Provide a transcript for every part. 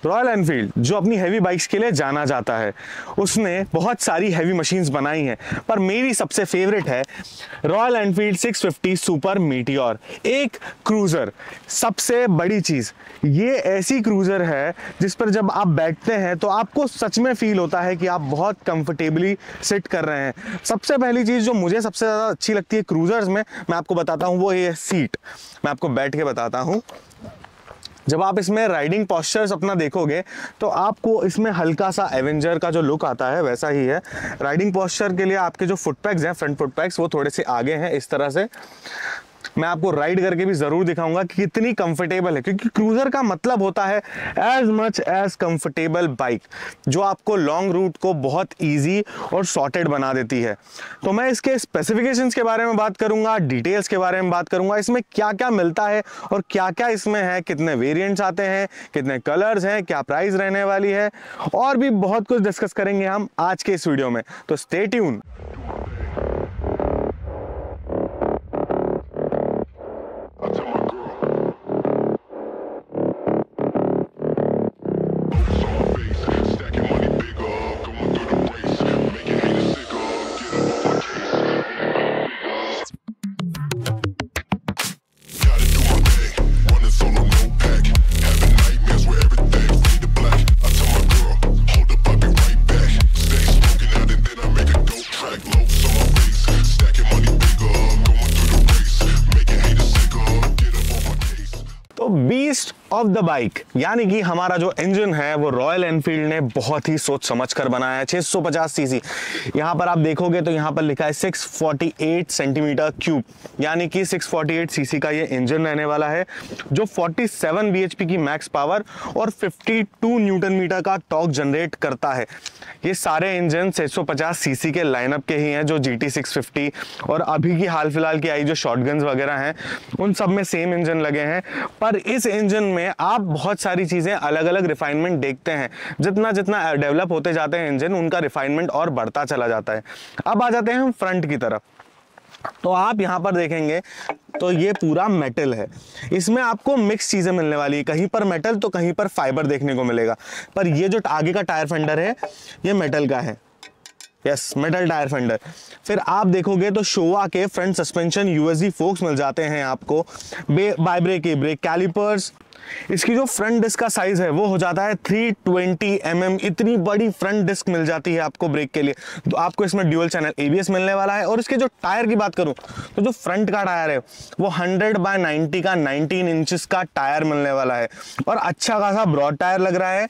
Royal Enfield जो अपनी heavy bikes के लिए जाना जाता है, उसने बहुत सारी हैवी मशीन्स बनाई हैं, पर मेरी सबसे फेवरेट है रॉयल एनफील्ड 650 सुपर मीटियोर। एक क्रूज़र, सबसे बड़ी चीज़ ये ऐसी क्रूज़र है जिस पर जब आप बैठते हैं तो आपको सच में फील होता है कि आप बहुत कंफर्टेबली सिट कर रहे हैं। सबसे पहली चीज़ जो मुझे सबसे ज़्यादा अच्छी लगती है क्रूज़र्स में, मैं आपको बताता हूँ, वो ये सीट। मैं आपको बैठ के बताता हूँ। जब आप इसमें राइडिंग पोस्चर्स अपना देखोगे तो आपको इसमें हल्का सा एवेंजर का जो लुक आता है वैसा ही है। राइडिंग पोस्चर के लिए आपके जो फुट पैक्स हैं, फ्रंट फुट पैक्स, वो थोड़े से आगे हैं इस तरह से। मैं आपको राइड करके भी जरूर दिखाऊंगा कि कितनी कंफर्टेबल है, क्योंकि क्रूजर का मतलब होता है as much as comfortable bike, जो आपको लॉन्ग रूट को बहुत इजी और सॉर्टेड बना देती है। तो मैं इसके स्पेसिफिकेशंस के बारे में बात करूंगा, डिटेल्स के बारे में बात करूंगा, इसमें क्या क्या मिलता है और क्या क्या इसमें है, कितने वेरिएंट्स आते हैं, कितने कलर्स हैं, क्या प्राइस रहने वाली है, और भी बहुत कुछ डिस्कस करेंगे हम आज के इस वीडियो में। तो stay tune. Beast of the bike यानी कि हमारा जो इंजन है वो रॉयल एनफील्ड ने बहुत ही सोच समझ कर बनाया है। 650 सीसी, यहाँ पर आप देखोगे तो यहाँ पर लिखा है 648 सेंटीमीटर क्यूब, यानी कि 648 सीसी का ये इंजन रहने वाला है, जो 47 bhp की मैक्स पावर और 52 न्यूटन मीटर का टॉर्क जनरेट करता है। ये सारे इंजन 650 सीसी के लाइनअप के ही हैं, जो GT 650 और अभी की हाल फिलहाल की आई जो शॉटगन्स वगैरह हैं उन सब में सेम इंजन लगे हैं। पर इस इंजन में आप बहुत सारी चीजें अलग अलग रिफाइनमेंट देखते हैं। जितना जितना डेवलप होते जाते हैं इंजन, उनका रिफाइनमेंट और बढ़ता चला जाता है। अब आ जाते हैं हम फ्रंट की तरफ। तो आप यहां पर देखेंगे तो ये पूरा मेटल है, इसमें आपको मिक्स चीजें मिलने वाली है, कहीं पर मेटल तो कहीं पर फाइबर देखने को मिलेगा। पर ये जो आगे का टायर फेंडर है ये मेटल का है, यस, मेटल टायर फेंडर। फिर आप देखोगे तो शोवा के फ्रंट सस्पेंशन USD फोक्स मिल जाते हैं आपको, बाइब्रेक के ब्रेक कैलिपर्स। इसकी जो फ्रंट डिस्क का साइज है वो हो जाता है 320 mm, इतनी बड़ी फ्रंट डिस्क मिल जाती है आपको ब्रेक के लिए। तो आपको इसमें ड्यूल चैनल ABS मिलने वाला है। और इसके जो टायर की बात करूं तो जो फ्रंट का टायर है वो 100/90 का 19 इंचेस का टायर मिलने वाला है, और अच्छा खासा ब्रॉड टायर लग रहा है।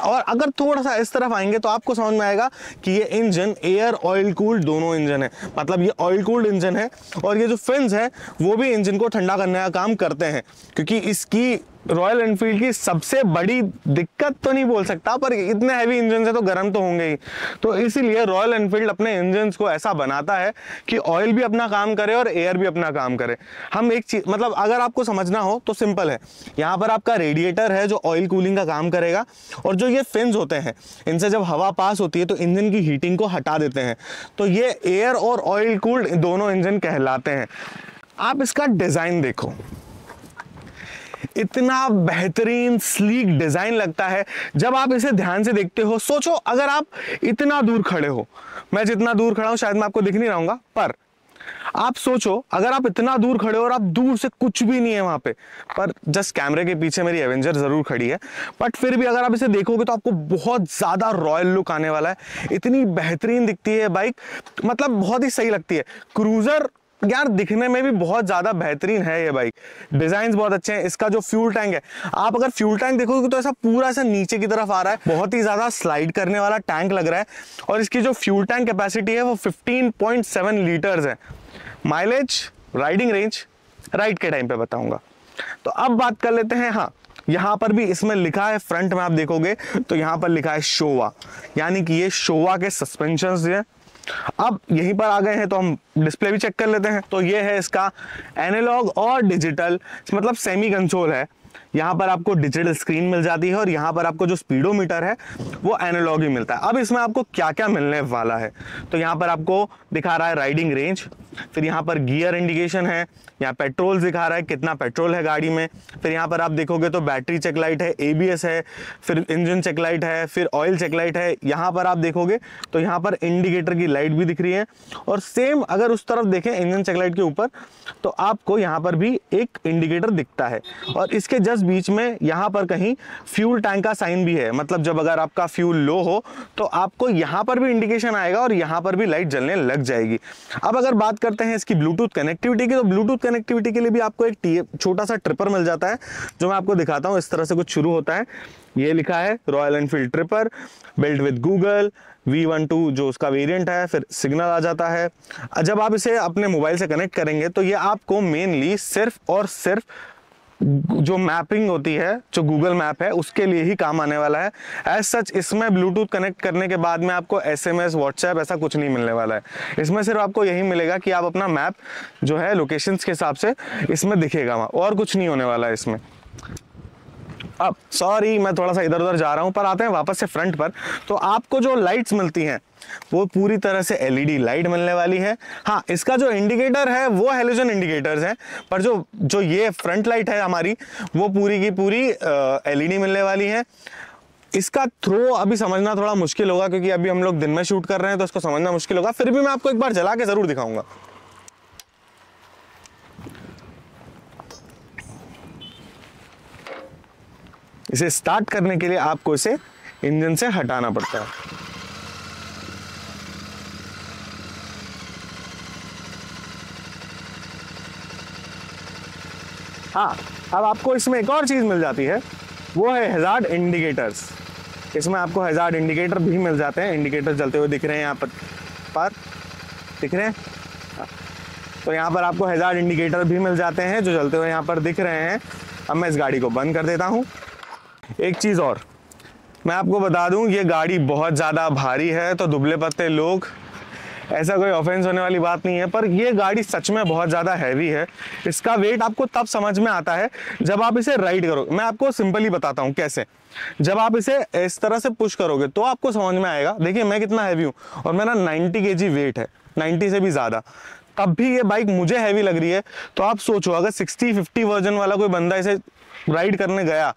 और अगर थोड़ा सा इस तरफ आएंगे तो आपको समझ में आएगा कि ये इंजन एयर ऑयल कूल्ड दोनों इंजन है, मतलब ये ऑयल कूल्ड इंजन है। और ये जो फिन्स है वो भी इंजन को ठंडा करने का काम करते हैं, क्योंकि इसकी रॉयल एनफील्ड की सबसे बड़ी दिक्कत तो नहीं बोल सकता, पर इतने हैवी इंजन से तो गर्म तो होंगे ही। तो इसीलिए रॉयल एनफील्ड अपने इंजन्स को ऐसा बनाता है कि ऑयल भी अपना काम करे और एयर भी अपना काम करे। हम एक चीज, मतलब अगर आपको समझना हो तो सिंपल है, यहाँ पर आपका रेडिएटर है जो ऑयल कूलिंग का काम करेगा, और जो ये फिन्स होते हैं इनसे जब हवा पास होती है तो इंजन की हीटिंग को हटा देते हैं। तो ये एयर और ऑयल कूल्ड दोनों इंजन कहलाते हैं। आप इसका डिजाइन देखो, इतना बेहतरीन स्लीक डिजाइन लगता है जब आप इसे ध्यान से देखते हो। सोचो अगर आप इतना दूर खड़े हो, मैं जितना दूर खड़ा हूं शायद मैं आपको दिख नहीं रहा हूंगा, पर आप सोचो अगर आप इतना दूर खड़े हो और आप दूर से कुछ भी नहीं है वहां पे, पर जस्ट कैमरे के पीछे मेरी एवेंजर जरूर खड़ी है, बट फिर भी अगर आप इसे देखोगे तो आपको बहुत ज्यादा रॉयल लुक आने वाला है। इतनी बेहतरीन दिखती है बाइक, मतलब बहुत ही सही लगती है। क्रूजर यार दिखने में भी बहुत ज्यादा बेहतरीन है ये बाइक, डिजाइन बहुत अच्छे हैं। इसका जो फ्यूल टैंक है, आप अगर फ्यूल टैंक देखोगे तो ऐसा पूरा ऐसा नीचे की तरफ आ रहा है, बहुत ही ज्यादा स्लाइड करने वाला टैंक लग रहा है। और इसकी जो फ्यूल टैंक कैपेसिटी है वो 15.7 लीटर्स है। माइलेज, राइडिंग रेंज राइड के टाइम पे बताऊंगा। तो अब बात कर लेते हैं, हाँ यहाँ पर भी इसमें लिखा है, फ्रंट में आप देखोगे तो यहाँ पर लिखा है शोवा, यानी कि ये शोवा के सस्पेंशन है। अब यहीं पर आ गए हैं तो हम डिस्प्ले भी चेक कर लेते हैं। तो ये है इसका एनालॉग और डिजिटल, मतलब सेमी कंसोल है। यहाँ पर आपको डिजिटल स्क्रीन मिल जाती है और यहाँ पर आपको जो स्पीडोमीटर है वो एनालॉग ही मिलता है। अब इसमें आपको क्या क्या मिलने वाला है, तो यहाँ पर आपको दिखा रहा है राइडिंग रेंज, फिर यहाँ पर गियर इंडिकेशन है, यहाँ पेट्रोल दिखा रहा है कितना पेट्रोल है गाड़ी में, फिर यहाँ पर आप देखोगे तो बैटरी चेक लाइट है, ABS है, फिर इंजन चेक लाइट है, फिर ऑयल चेक लाइट है। यहाँ पर आप देखोगे तो यहाँ पर इंडिकेटर की लाइट भी दिख रही है और सेम अगर उस तरफ देखें इंजन चेक लाइट के ऊपर तो आपको यहाँ पर भी एक इंडिकेटर दिखता है और इसके जस्ट बीच में यहाँ पर कहीं फ्यूल टैंक का साइन भी है, मतलब जब अगर आपका फ्यूल लो हो तो आपको यहाँ पर भी इंडिकेशन आएगा और यहाँ पर भी लाइट जलने लग जाएगी। अब अगर बात करते हैं इसकी ब्लूटूथ कनेक्टिविटी की, तो ब्लूटूथ कनेक्टिविटी के लिए भी आपको एक छोटा सा ट्रिपर मिल जाता है जो मैं आपको दिखाता हूँ। इस तरह से कुछ शुरू होता है, ये लिखा है Royal Enfield Tripper built with Google V12 जो उसका वेरिएंट है, फिर सिग्नल आ जाता है। जब आप इसे अपने मोबाइल से कनेक्ट करेंगे तो ये आपको मेनली सिर्फ और सिर्फ जो मैपिंग होती है, जो गूगल मैप है, उसके लिए ही काम आने वाला है। एज सच इसमें ब्लूटूथ कनेक्ट करने के बाद में आपको SMS व्हाट्सएप ऐसा कुछ नहीं मिलने वाला है। इसमें सिर्फ आपको यही मिलेगा कि आप अपना मैप जो है लोकेशंस के हिसाब से इसमें दिखेगा वहाँ, और कुछ नहीं होने वाला है इसमें। अब सॉरी मैं थोड़ा सा इधर उधर जा रहा हूं, पर आते हैं वापस से फ्रंट पर। तो आपको जो लाइट्स मिलती हैं वो पूरी तरह से LED लाइट मिलने वाली है। हाँ, इसका जो इंडिकेटर है वो हैलोजन इंडिकेटर्स हैं, पर जो ये फ्रंट लाइट है हमारी वो पूरी की पूरी LED मिलने वाली है। इसका थ्रो अभी समझना थोड़ा मुश्किल होगा क्योंकि अभी हम लोग दिन में शूट कर रहे हैं तो इसको समझना मुश्किल होगा, फिर भी मैं आपको एक बार जला के जरूर दिखाऊंगा। इसे स्टार्ट करने के लिए आपको इसे इंजन से हटाना पड़ता है। हाँ, अब आपको इसमें एक और चीज मिल जाती है, वो है हैजार्ड इंडिकेटर्स। इसमें आपको हैजार्ड इंडिकेटर भी मिल जाते हैं। इंडिकेटर जलते हुए दिख रहे हैं यहाँ पर दिख रहे हैं, तो यहाँ पर आपको हैजार्ड इंडिकेटर भी मिल जाते हैं जो जलते हुए यहाँ पर दिख रहे हैं। अब मैं इस गाड़ी को बंद कर देता हूँ। एक चीज़ और मैं आपको बता दूं, ये गाड़ी बहुत ज़्यादा भारी है, तो दुबले पत्ते लोग, ऐसा कोई ऑफेंस होने वाली बात नहीं है, पर ये गाड़ी सच में बहुत ज़्यादा हैवी है। इसका वेट आपको तब समझ में आता है जब आप इसे राइड करोगे। मैं आपको सिंपली बताता हूँ कैसे। जब आप इसे इस तरह से पुश करोगे तो आपको समझ में आएगा। देखिए मैं कितना हैवी हूँ और मेरा 90 kg वेट है, 90 से भी ज़्यादा, तब भी ये बाइक मुझे हैवी लग रही है। तो आप सोचो अगर 60-50 वर्जन वाला कोई बंदा इसे राइड करने गया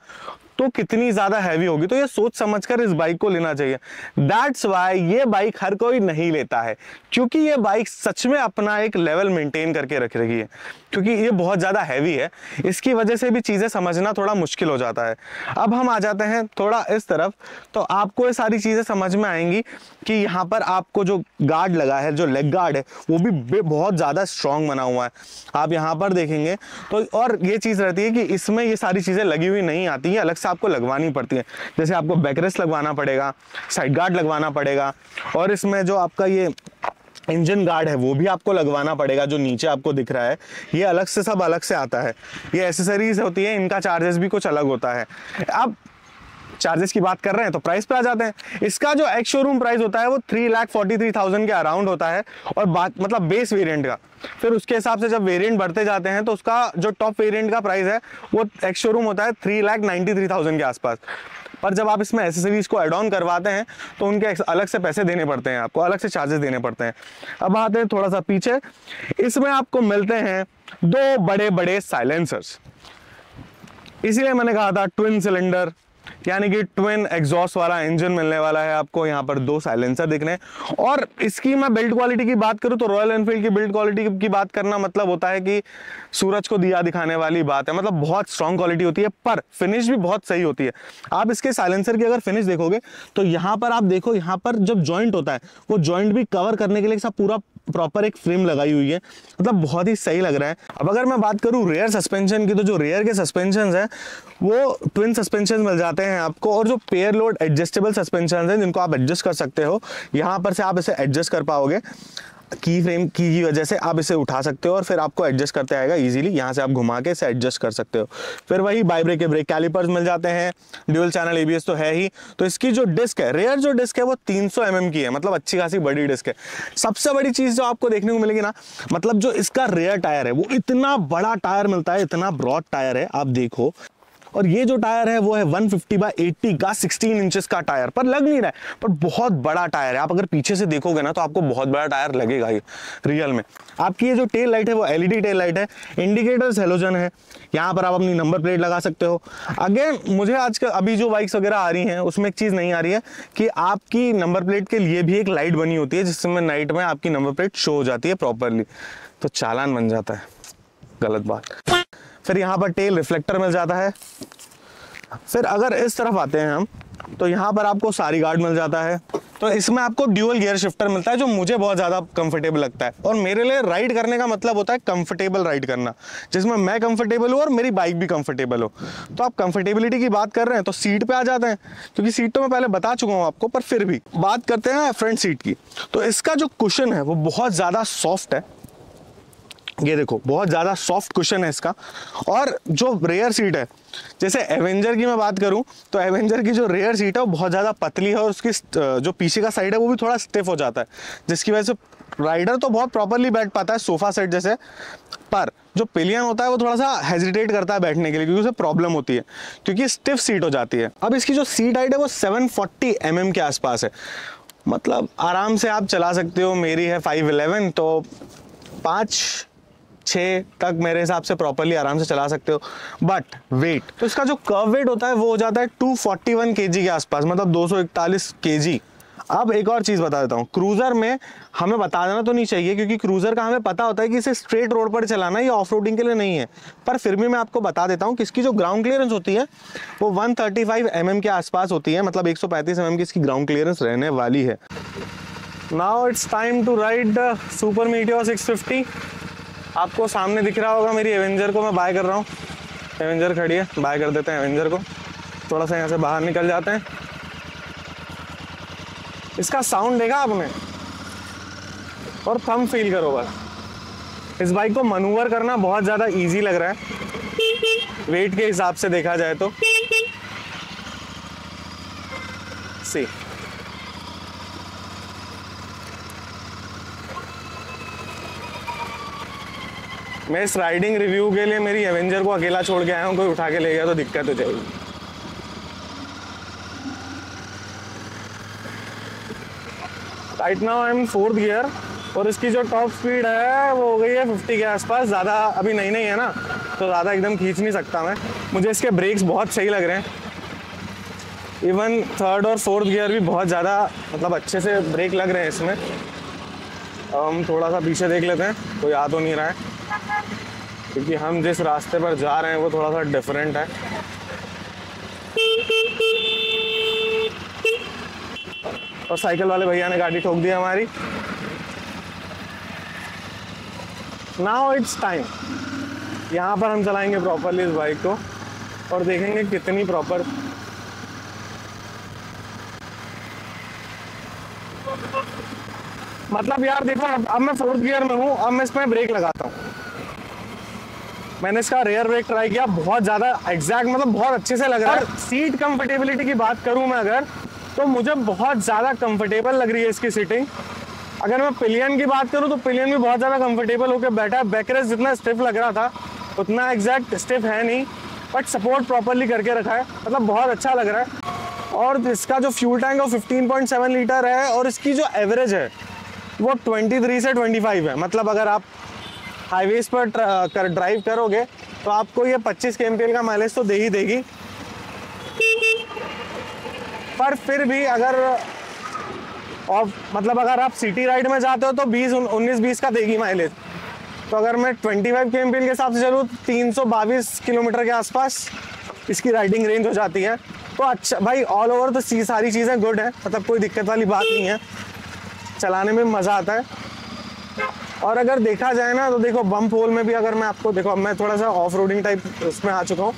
तो कितनी ज्यादा हैवी होगी। तो ये सोच समझकर इस बाइक को लेना चाहिए। दैट्स वाई ये बाइक हर कोई नहीं लेता है, क्योंकि ये बाइक सच में अपना एक लेवल मेंटेन करके रख रही है, क्योंकि ये बहुत ज्यादा हैवी है। इसकी वजह से भी चीजें समझना थोड़ा मुश्किल हो जाता है। अब हम आ जाते हैं थोड़ा इस तरफ, तो आपको ये सारी चीजें समझ में आएंगी कि यहाँ पर आपको जो गार्ड लगा है, जो लेग गार्ड है, वो भी बहुत ज्यादा स्ट्रांग बना हुआ है। आप यहाँ पर देखेंगे तो, और ये चीज रहती है कि इसमें ये सारी चीजें लगी हुई नहीं आती है, अलग से आपको लगवानी पड़ती है। जैसे आपको बैकरेस्ट लगवाना पड़ेगा, साइड गार्ड लगवाना पड़ेगा, और इसमें जो आपका ये इंजन गार्ड है वो भी आपको लगवाना पड़ेगा। जो नीचे आपको दिख रहा है ये अलग से, सब अलग से आता है। ये एसेसरीज होती है, इनका चार्जेस भी कुछ अलग होता है। अब चार्जेस की बात कर रहे हैं तो प्राइस पे आ जाते हैं। इसका जो एक्स शोरूम प्राइस होता है वो 3,43,000 के अराउंड होता है, और बात मतलब बेस वेरिएंट का। फिर उसके हिसाब से जब वेरिएंट बढ़ते जाते हैं तो उसका जो टॉप वेरिएंट का प्राइस है वो एक्स शोरूम होता है 3,93,000 के आसपास। पर जब आप इसमें एसेसरीज को एड ऑन करवाते हैं तो उनके अलग से पैसे देने पड़ते हैं, आपको अलग से चार्जेस देने पड़ते हैं। अब आते हैं थोड़ा सा पीछे, इसमें आपको मिलते हैं 2 बड़े बड़े साइलेंसर्स। इसीलिए मैंने कहा था ट्विन सिलेंडर, यानी कि ट्विन एग्जॉस्ट वाला इंजन मिलने वाला है आपको। यहाँ पर 2 साइलेंसर दिख रहे हैं। और इसकी मैं बिल्ड क्वालिटी की बात करूँ तो रॉयल एनफील्ड की बिल्ड क्वालिटी की बात करना मतलब होता है कि सूरज को दिया दिखाने वाली बात है। मतलब बहुत स्ट्रॉन्ग क्वालिटी होती है, पर फिनिश भी बहुत सही होती है। आप इसके साइलेंसर की अगर फिनिश देखोगे तो यहाँ पर आप देखो, यहाँ पर जब जॉइंट होता है वो जॉइंट भी कवर करने के लिए सब पूरा प्रॉपर एक फ्रेम लगाई हुई है, मतलब बहुत ही सही लग रहा है। अब अगर मैं बात करूं रेयर सस्पेंशन की, तो जो रेयर के सस्पेंशन हैं वो ट्विन सस्पेंशन मिल जाते हैं आपको, और जो पेयर लोड एडजस्टेबल सस्पेंशन हैं जिनको आप एडजस्ट कर सकते हो, यहाँ पर से आप इसे एडजस्ट कर पाओगे। की फ्रेम की वजह से आप इसे उठा सकते हो और फिर आपको एडजस्ट करते आएगा इजीली। यहाँ से आप घुमा के इसे एडजस्ट कर सकते हो। फिर वही बाई ब्रेक के ब्रेक कैलिपर्स मिल जाते हैं, ड्यूल चैनल ABS तो है ही। तो इसकी जो डिस्क है, रेयर जो डिस्क है वो 300 mm की है, मतलब अच्छी खासी बड़ी डिस्क है। सबसे बड़ी चीज जो आपको देखने को मिलेगी ना, मतलब जो इसका रेयर टायर है वो इतना बड़ा टायर मिलता है, इतना ब्रॉड टायर है। आप देखो और ये जो टायर है वो है 150/80 का 16 इंचेस का टायर, पर लग नहीं रहा है, पर बहुत बड़ा टायर है। आप अगर पीछे से देखोगे ना तो आपको बहुत बड़ा टायर लगेगा ये रियल में। आपकी ये जो टेल लाइट है वो एलईडी टेल लाइट है, इंडिकेटर्स हेलोजन है, यहाँ पर आप अपनी नंबर प्लेट लगा सकते हो। अगेन मुझे आज का अभी जो बाइक्स वगैरह आ रही हैं उसमें एक चीज नहीं आ रही है कि आपकी नंबर प्लेट के लिए भी एक लाइट बनी होती है जिसमें नाइट में आपकी नंबर प्लेट शो हो जाती है प्रॉपरली, तो चालान बन जाता है, गलत बात। फिर यहाँ पर टेल रिफ्लेक्टर मिल जाता है। फिर अगर इस तरफ आते हैं हम तो यहाँ पर आपको सारी गार्ड मिल जाता है। तो इसमें आपको ड्यूअल गियर शिफ्टर मिलता है जो मुझे बहुत ज़्यादा कंफर्टेबल लगता है, और मेरे लिए राइड करने का मतलब होता है कंफर्टेबल राइड करना, जिसमें मैं कंफर्टेबल हूँ और मेरी बाइक भी कंफर्टेबल हो। तो आप कंफर्टेबिलिटी की बात कर रहे हैं तो सीट पे आ जाते हैं, क्योंकि सीट तो मैं पहले बता चुका हूँ आपको, पर फिर भी बात करते हैं फ्रंट सीट की। तो इसका जो कुशन है वो बहुत ज़्यादा सॉफ्ट है, ये देखो बहुत ज़्यादा सॉफ्ट कुशन है इसका। और जो रेयर सीट है, जैसे एवेंजर की मैं बात करूं तो एवेंजर की जो रेयर सीट है वो बहुत ज़्यादा पतली है और उसकी जो पीछे का साइड है वो भी थोड़ा स्टिफ हो जाता है, जिसकी वजह से राइडर तो बहुत प्रॉपरली बैठ पाता है सोफा सेट जैसे, पर जो पिलियन होता है वो थोड़ा सा हेजिटेट करता है बैठने के लिए, क्योंकि उसे प्रॉब्लम होती है, क्योंकि स्टिफ सीट हो जाती है। अब इसकी जो सीट हाइट है वो 740 mm के आसपास है, मतलब आराम से आप चला सकते हो। मेरी है 5'11", तो 5'6" तक मेरे हिसाब से प्रॉपरली आराम से चला सकते हो। बट वेट, तो इसका जो कर्व वेट होता है वो हो जाता है 241 kg के आसपास, मतलब 241 kg। अब एक और चीज बता देता हूँ, क्रूजर में हमें बता देना तो नहीं चाहिए, क्योंकि क्रूजर का हमें पता होता है कि इसे स्ट्रेट रोड पर चलाना, ये ऑफ रोडिंग के लिए नहीं है, पर फिर भी मैं आपको बता देता हूँ कि इसकी जो ग्राउंड क्लियरेंस होती है वो 135 mm के आसपास होती है, मतलब 135 mm की इसकी ग्राउंड क्लियरेंस रहने वाली है। Now it's time to ride the Super Meteor 650। आपको सामने दिख रहा होगा मेरी एवेंजर को मैं बाय कर रहा हूँ, एवेंजर खड़ी है, बाय कर देते हैं एवेंजर को। थोड़ा सा यहाँ से बाहर निकल जाते हैं। इसका साउंड देखा आपने, और थंब फील करो बस। इस बाइक को मनूवर करना बहुत ज़्यादा इजी लग रहा है वेट के हिसाब से देखा जाए तो। सी मैं इस राइडिंग रिव्यू के लिए मेरी एवेंजर को अकेला छोड़ के आया हूँ, कोई उठा के ले गया तो दिक्कत हो जाएगी। Right now I am 4th gear, और इसकी जो टॉप स्पीड है वो हो गई है 50 के आसपास। ज़्यादा अभी नई है ना, तो ज़्यादा एकदम खींच नहीं सकता मैं। मुझे इसके ब्रेक्स बहुत सही लग रहे हैं, इवन 3rd और 4th गियर भी बहुत ज़्यादा मतलब अच्छे से ब्रेक लग रहे हैं इसमें। अब हम थोड़ा सा पीछे देख लेते हैं, कोई आ तो नहीं रहा है, क्योंकि हम जिस रास्ते पर जा रहे हैं वो थोड़ा सा डिफरेंट है। और साइकिल वाले भैया ने गाड़ी ठोक दी हमारी। नाउ इट्स टाइम, यहाँ पर हम चलाएंगे प्रॉपरली इस बाइक को और देखेंगे कितनी प्रॉपर। मतलब यार देखो, अब मैं 4th गियर में हूँ, अब मैं इसमें ब्रेक लगाता हूँ। मैंने इसका रेयर ब्रेक ट्राई किया, बहुत ज़्यादा एग्जैक्ट, मतलब बहुत अच्छे से लग रहा है। सीट कंफर्टेबिलिटी की बात करूँ मैं अगर, तो मुझे बहुत ज़्यादा कंफर्टेबल लग रही है इसकी सीटिंग। अगर मैं पिलियन की बात करूँ तो पिलियन भी बहुत ज़्यादा कंफर्टेबल होकर बैठा है। बैकरेस्ट जितना स्टिफ लग रहा था उतना एग्जैक्ट स्टिफ है नहीं, बट सपोर्ट प्रॉपरली करके रखा है, मतलब बहुत अच्छा लग रहा है। और इसका जो फ्यूल टैंक है वो 15.7 लीटर है, और इसकी जो एवरेज है वो 23 से 25 है। मतलब अगर आप हाईवेज पर ड्राइव करोगे तो आपको ये 25 kmpl का माइलेज तो दे ही देगी। पर फिर भी अगर मतलब अगर आप सिटी राइड में जाते हो तो 19-20 का देगी माइलेज। तो अगर मैं 25 kmpl के हिसाब से चलूँ 322 किलोमीटर के आसपास इसकी राइडिंग रेंज हो जाती है। तो अच्छा भाई, ऑल ओवर तो सारी चीज़ें गुड है, मतलब कोई दिक्कत वाली बात नहीं है, चलाने में मज़ा आता है। और अगर देखा जाए ना तो देखो बम्प होल में भी अगर मैं आपको देखो, अब मैं थोड़ा सा ऑफ रोडिंग टाइप उसमें आ चुका हूँ,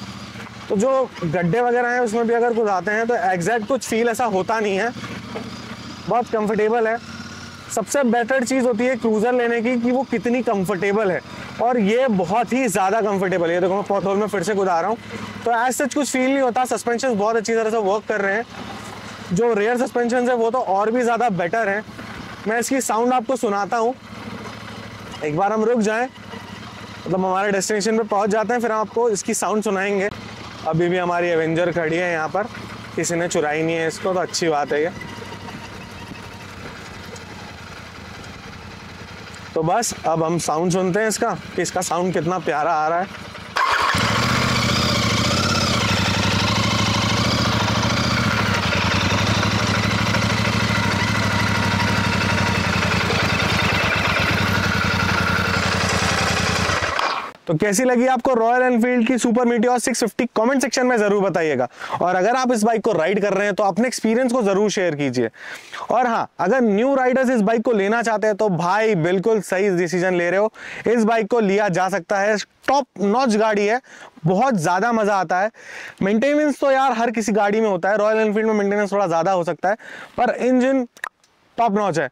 तो जो गड्ढे वगैरह हैं उसमें भी अगर कुछ आते हैं तो एग्जैक्ट कुछ फील ऐसा होता नहीं है, बहुत कंफर्टेबल है। सबसे बेटर चीज़ होती है क्रूज़र लेने की कि वो कितनी कंफर्टेबल है, और ये बहुत ही ज़्यादा कंफर्टेबल है। देखो मैं पॉट होल में फिर से कूद आ रहा हूँ, तो एज सच कुछ फील नहीं होता। सस्पेंशन बहुत अच्छी तरह से वर्क कर रहे हैं, जो रेयर सस्पेंशन है वो तो और भी ज़्यादा बेटर है। मैं इसकी साउंड आपको सुनाता हूँ, एक बार हम रुक जाएं, मतलब हमारे डेस्टिनेशन पे पहुंच जाते हैं, फिर हम आपको इसकी साउंड सुनाएंगे। अभी भी हमारी एवेंजर खड़ी है यहाँ पर, किसी ने चुराई नहीं है इसको, तो अच्छी बात है ये। तो बस अब हम साउंड सुनते हैं इसका, कि इसका साउंड कितना प्यारा आ रहा है। तो कैसी लगी आपको रॉयल एनफील्ड की सुपर मीटियोर 650 कमेंट सेक्शन में जरूर बताइएगा। और अगर आप इस बाइक को राइड कर रहे हैं तो अपने एक्सपीरियंस को जरूर शेयर कीजिए। और हाँ, अगर न्यू राइडर्स इस बाइक को लेना चाहते हैं तो भाई बिल्कुल सही डिसीजन ले रहे हो, इस बाइक को लिया जा सकता है। टॉप नॉच गाड़ी है, बहुत ज्यादा मजा आता है। मेंटेनेंस तो यार हर किसी गाड़ी में होता है, रॉयल एनफील्ड में मेंटेनेंस थोड़ा ज्यादा हो सकता है, पर इंजन टॉप नॉच है।